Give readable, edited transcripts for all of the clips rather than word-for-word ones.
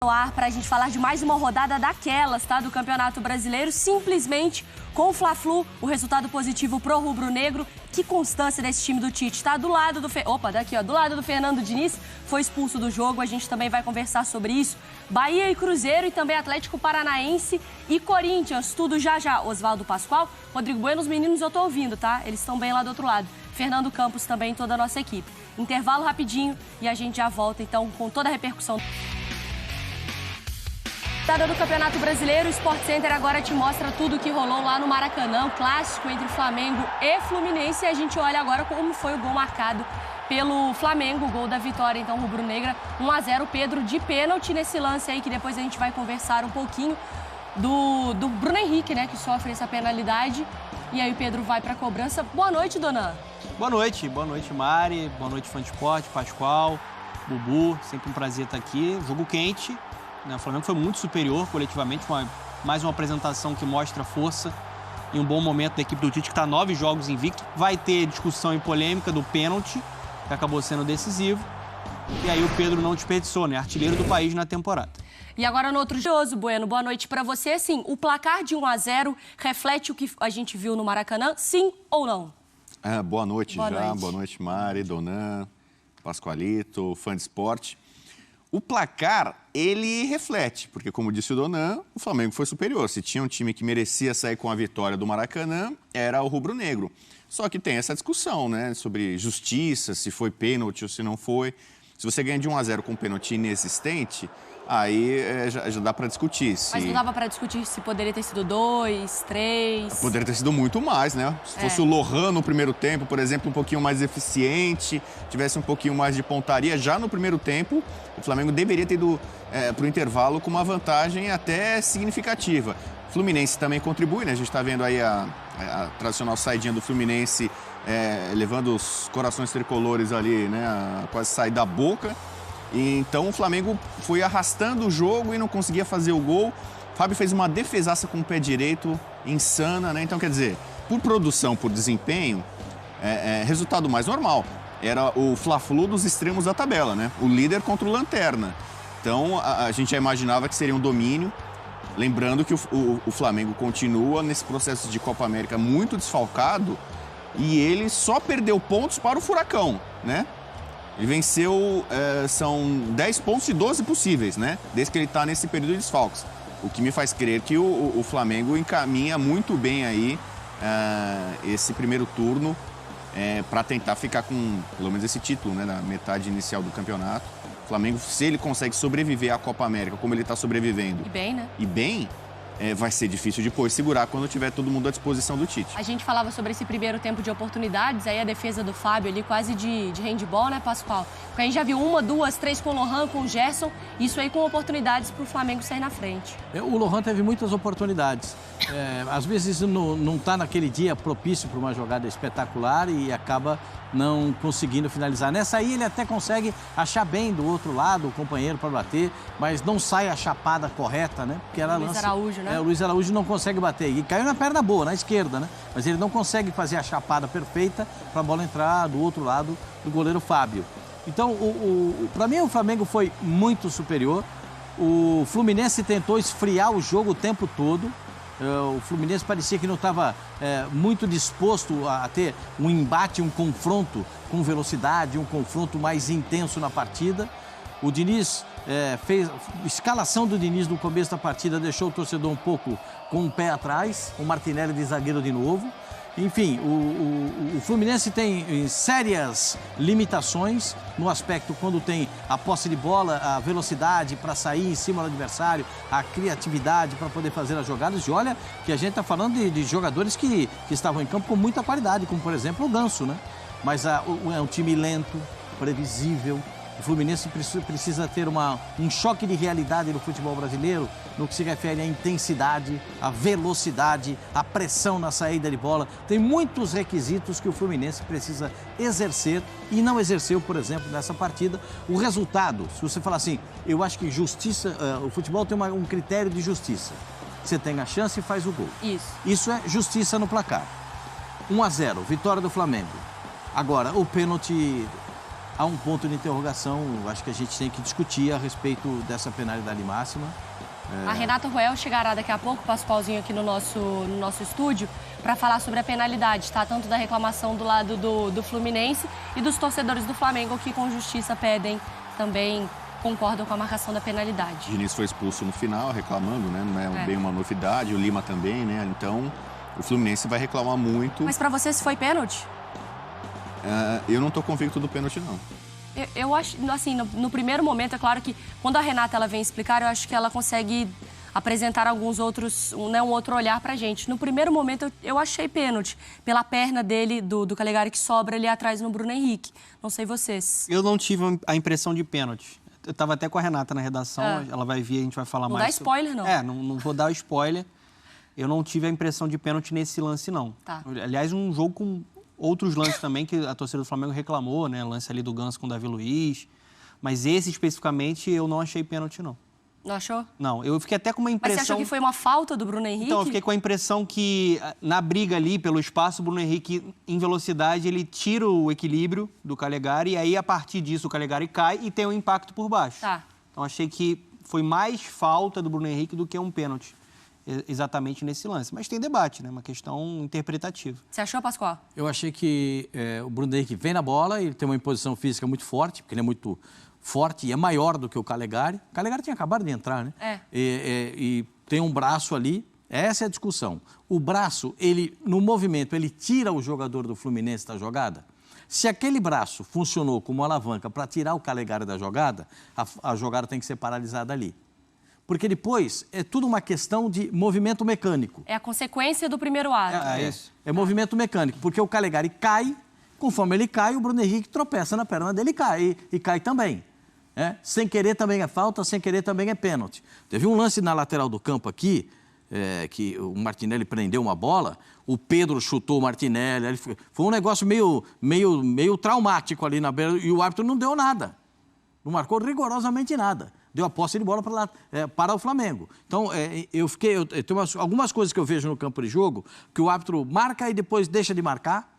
No ar para a gente falar de mais uma rodada daquelas, tá? Do Campeonato Brasileiro, simplesmente com o Fla-Flu, o resultado positivo pro rubro-negro. Que constância desse time do Tite, tá? Do lado do do lado do Fernando Diniz, foi expulso do jogo, a gente também vai conversar sobre isso. Bahia e Cruzeiro e também Atlético Paranaense e Corinthians, tudo já já. Oswaldo Pascoal, Rodrigo Bueno, os meninos eu tô ouvindo, tá? Eles estão bem lá do outro lado. Fernando Campos também, toda a nossa equipe. Intervalo rapidinho e a gente já volta então com toda a repercussão. Do Campeonato Brasileiro, o Sport Center agora te mostra tudo o que rolou lá no Maracanã, o clássico entre Flamengo e Fluminense. E a gente olha agora como foi o gol marcado pelo Flamengo, o gol da vitória, então, rubro-negra, 1-0, Pedro de pênalti nesse lance aí, que depois a gente vai conversar um pouquinho do Bruno Henrique, né, que sofre essa penalidade. E aí o Pedro vai para a cobrança. Boa noite, Donan. Boa noite, Mari, boa noite, Fã de Esporte, Pascoal, Bubu, sempre um prazer estar aqui. Jogo quente. O Flamengo foi muito superior coletivamente, mais uma apresentação que mostra força e um bom momento da equipe do Tite, que está 9 jogos invicto. Vai ter discussão e polêmica do pênalti, que acabou sendo decisivo. E aí o Pedro não desperdiçou, né? Artilheiro do país na temporada. E agora no outro jogo, Bueno, boa noite para você. Sim, o placar de 1-0 reflete o que a gente viu no Maracanã, sim ou não? Boa noite. Boa noite, Mari, Donan, Pascoalito, Fã de Esporte. O placar, ele reflete, porque como disse o Donan, o Flamengo foi superior. Se tinha um time que merecia sair com a vitória do Maracanã, era o rubro-negro. Só que tem essa discussão, né, sobre justiça, se foi pênalti ou se não foi. Se você ganha de 1-0 com um pênalti inexistente, aí já dá para discutir. Mas não dava para discutir se poderia ter sido 2, 3... Poderia ter sido muito mais, né? Se fosse o Lohan no primeiro tempo, por exemplo, um pouquinho mais eficiente, tivesse um pouquinho mais de pontaria, já no primeiro tempo, o Flamengo deveria ter ido para o intervalo com uma vantagem até significativa. O Fluminense também contribui, né? A gente está vendo aí a tradicional saidinha do Fluminense levando os corações tricolores ali, né? A quase sair da boca. Então o Flamengo foi arrastando o jogo e não conseguia fazer o gol. O Fábio fez uma defesaça com o pé direito, insana, né? Então, quer dizer, por produção, por desempenho, resultado mais normal. Era o Fla-Flu dos extremos da tabela, né? O líder contra o lanterna. Então, a gente já imaginava que seria um domínio. Lembrando que o Flamengo continua nesse processo de Copa América muito desfalcado e ele só perdeu pontos para o Furacão, né? Ele venceu, são 10 pontos de 12 possíveis, né? Desde que ele está nesse período de desfalques. O que me faz crer que o Flamengo encaminha muito bem aí esse primeiro turno para tentar ficar com, pelo menos, esse título, né? Na metade inicial do campeonato. O Flamengo, se ele consegue sobreviver à Copa América, como ele está sobrevivendo... E bem, né? E bem... vai ser difícil depois segurar quando tiver todo mundo à disposição do Tite. A gente falava sobre esse primeiro tempo de oportunidades, aí a defesa do Fábio ali quase de handball, né, Pascoal? Porque a gente já viu 1, 2, 3 com o Lohan, com o Gerson, isso aí com oportunidades para o Flamengo sair na frente. O Lohan teve muitas oportunidades. Às vezes não está naquele dia propício para uma jogada espetacular e acaba não conseguindo finalizar. Nessa aí ele até consegue achar bem do outro lado o companheiro para bater, mas não sai a chapada correta, né? Porque era Luiz Araújo, né? O Luiz Araújo não consegue bater. E caiu na perna boa, na esquerda, né? Mas ele não consegue fazer a chapada perfeita para a bola entrar do outro lado do goleiro Fábio. Então, para mim, o Flamengo foi muito superior. O Fluminense tentou esfriar o jogo o tempo todo. O Fluminense parecia que não estava muito disposto a ter um embate, um confronto com velocidade, um confronto mais intenso na partida. O Diniz fez... A escalação do Diniz no começo da partida deixou o torcedor um pouco com o pé atrás, o Martinelli de zagueiro de novo. Enfim, o Fluminense tem sérias limitações no aspecto quando tem a posse de bola, a velocidade para sair em cima do adversário, a criatividade para poder fazer as jogadas. E olha que a gente está falando de jogadores que estavam em campo com muita qualidade, como por exemplo o Ganso, né? Mas é um time lento, previsível. O Fluminense precisa ter um choque de realidade no futebol brasileiro, no que se refere à intensidade, à velocidade, à pressão na saída de bola. Tem muitos requisitos que o Fluminense precisa exercer e não exerceu, por exemplo, nessa partida. O resultado, se você falar assim, eu acho que justiça, o futebol tem um critério de justiça. Você tem a chance e faz o gol. Isso é justiça no placar. 1-0, vitória do Flamengo. Agora, o pênalti há um ponto de interrogação, acho que a gente tem que discutir a respeito dessa penalidade máxima. A Renata Ruel chegará daqui a pouco, Pascoalzinho, aqui no nosso estúdio, para falar sobre a penalidade, tá? Tanto da reclamação do lado do Fluminense e dos torcedores do Flamengo, que com justiça pedem também, concordam com a marcação da penalidade. O Diniz foi expulso no final, reclamando, né? Não é bem uma novidade, o Lima também, né? Então, o Fluminense vai reclamar muito. Mas para você, se foi pênalti? Eu não tô convicto do pênalti, não. Eu acho, assim, no primeiro momento, é claro que quando a Renata ela vem explicar, eu acho que ela consegue apresentar alguns outros, um outro olhar pra gente. No primeiro momento, eu achei pênalti, pela perna dele, do Calegari, que sobra ali atrás no Bruno Henrique. Não sei vocês. Eu não tive a impressão de pênalti. Eu estava até com a Renata na redação, ela vai vir, a gente vai falar mais. Não dá spoiler, não. Não vou dar o spoiler. Eu não tive a impressão de pênalti nesse lance, não. Tá. Aliás, um jogo com outros lances também que a torcida do Flamengo reclamou, né? Lance ali do Ganso com o Davi Luiz. Mas esse, especificamente, eu não achei pênalti, não. Não achou? Não, eu fiquei até com uma impressão... Mas você achou que foi uma falta do Bruno Henrique? Então, eu fiquei com a impressão que, na briga ali, pelo espaço, o Bruno Henrique, em velocidade, ele tira o equilíbrio do Calegari e aí, a partir disso, o Calegari cai e tem um impacto por baixo. Tá. Então, achei que foi mais falta do Bruno Henrique do que um pênalti, exatamente nesse lance. Mas tem debate, né? Uma questão interpretativa. Você achou, Pascoal? Eu achei que o Bruno Henrique vem na bola, ele tem uma imposição física muito forte, porque ele é muito forte e é maior do que o Calegari. O Calegari tinha acabado de entrar, né? E tem um braço ali, essa é a discussão. O braço, ele no movimento, ele tira o jogador do Fluminense da jogada. Se aquele braço funcionou como alavanca para tirar o Calegari da jogada, a jogada tem que ser paralisada ali. Porque depois é tudo uma questão de movimento mecânico. É a consequência do primeiro ato. É movimento mecânico, porque o Calegari cai, conforme ele cai, o Bruno Henrique tropeça na perna dele e cai também. Sem querer também é falta, sem querer também é pênalti. Teve um lance na lateral do campo aqui, que o Martinelli prendeu uma bola, o Pedro chutou o Martinelli, foi um negócio meio traumático ali na beira, e o árbitro não deu nada, não marcou rigorosamente nada. Deu a posse de bola para o Flamengo. Então, eu tenho algumas coisas que eu vejo no campo de jogo, que o árbitro marca e depois deixa de marcar.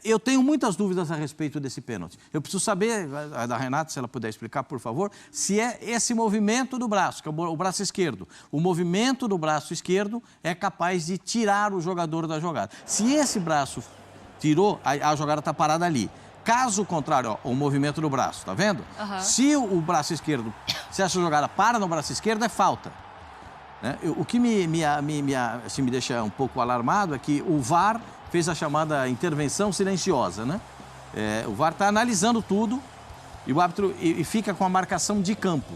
Eu tenho muitas dúvidas a respeito desse pênalti. Eu preciso saber, da Renata, se ela puder explicar, por favor, se é esse movimento do braço, que é o braço esquerdo. O movimento do braço esquerdo é capaz de tirar o jogador da jogada. Se esse braço tirou, a jogada está parada ali. Caso contrário, o movimento do braço, tá vendo? Se o braço esquerdo, se essa jogada para no braço esquerdo, é falta. O que me deixa um pouco alarmado é que o VAR fez a chamada intervenção silenciosa, né? O VAR está analisando tudo e o árbitro fica com a marcação de campo.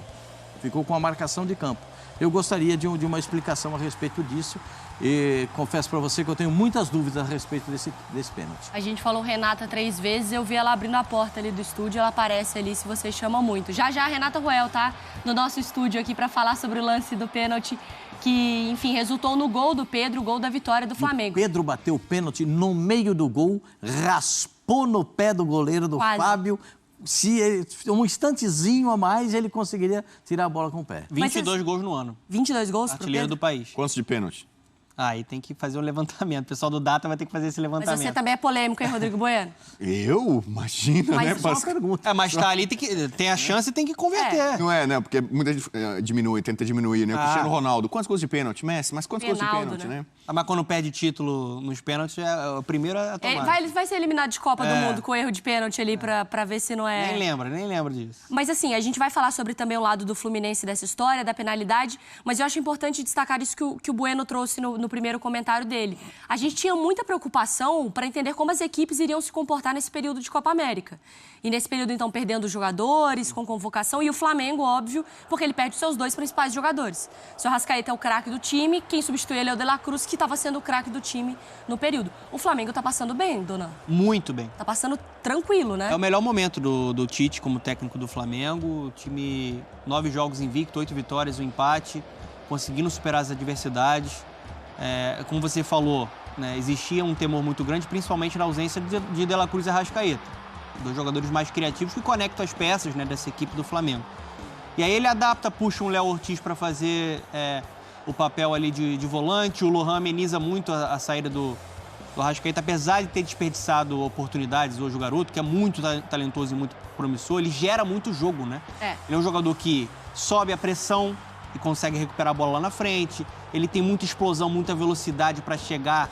Ficou com a marcação de campo. Eu gostaria de uma explicação a respeito disso. E confesso para você que eu tenho muitas dúvidas a respeito desse pênalti. A gente falou Renata 3 vezes, eu vi ela abrindo a porta ali do estúdio, ela aparece ali se você chama muito. Já a Renata Ruel tá no nosso estúdio aqui para falar sobre o lance do pênalti que, enfim, resultou no gol do Pedro, o gol da vitória do Flamengo. O Pedro bateu o pênalti no meio do gol, raspou no pé do goleiro do Fábio. Se um instantezinho a mais, ele conseguiria tirar a bola com o pé. 22 gols no ano. 22 gols pro Artilheiro Pedro? do país. Quantos de pênalti? Aí tem que fazer um levantamento. O pessoal do Data vai ter que fazer esse levantamento. Mas você também é polêmico, hein, Rodrigo Bueno? Eu? Imagina, Mas né? só uma pergunta. Mas tá ali, tem a chance e tem que converter. Não é, né? Porque muita gente tenta diminuir, né? O Cristiano Ronaldo, quantos gols de pênalti? Messi, mas quantos gols de pênalti, né? Mas quando perde título nos pênaltis, é o primeiro a tomar. Vai ser eliminado de Copa do Mundo com erro de pênalti ali pra ver se não é... Nem lembro disso. Mas assim, a gente vai falar sobre também o lado do Fluminense dessa história, da penalidade, mas eu acho importante destacar isso que o Bueno trouxe no primeiro comentário dele. A gente tinha muita preocupação para entender como as equipes iriam se comportar nesse período de Copa América. E nesse período, então, perdendo os jogadores, com convocação, e o Flamengo, óbvio, porque ele perde os seus 2 principais jogadores. O seu Arrascaeta é o craque do time, quem substitui ele é o De La Cruz, que estava sendo o craque do time no período. O Flamengo tá passando bem, dona? Muito bem. Tá passando tranquilo, né? É o melhor momento do Tite como técnico do Flamengo. O time, 9 jogos invicto, 8 vitórias, 1 empate, conseguindo superar as adversidades. Como você falou, né, existia um temor muito grande, principalmente na ausência de De La Cruz e Arrascaeta, 2 jogadores mais criativos que conectam as peças, né, dessa equipe do Flamengo. E aí ele adapta, puxa um Léo Ortiz para fazer o papel ali de volante, o Lohan ameniza muito a saída do O Arrascaeta, apesar de ter desperdiçado oportunidades hoje, o garoto, que é muito talentoso e muito promissor, ele gera muito jogo, né? Ele é um jogador que sobe a pressão e consegue recuperar a bola lá na frente. Ele tem muita explosão, muita velocidade para chegar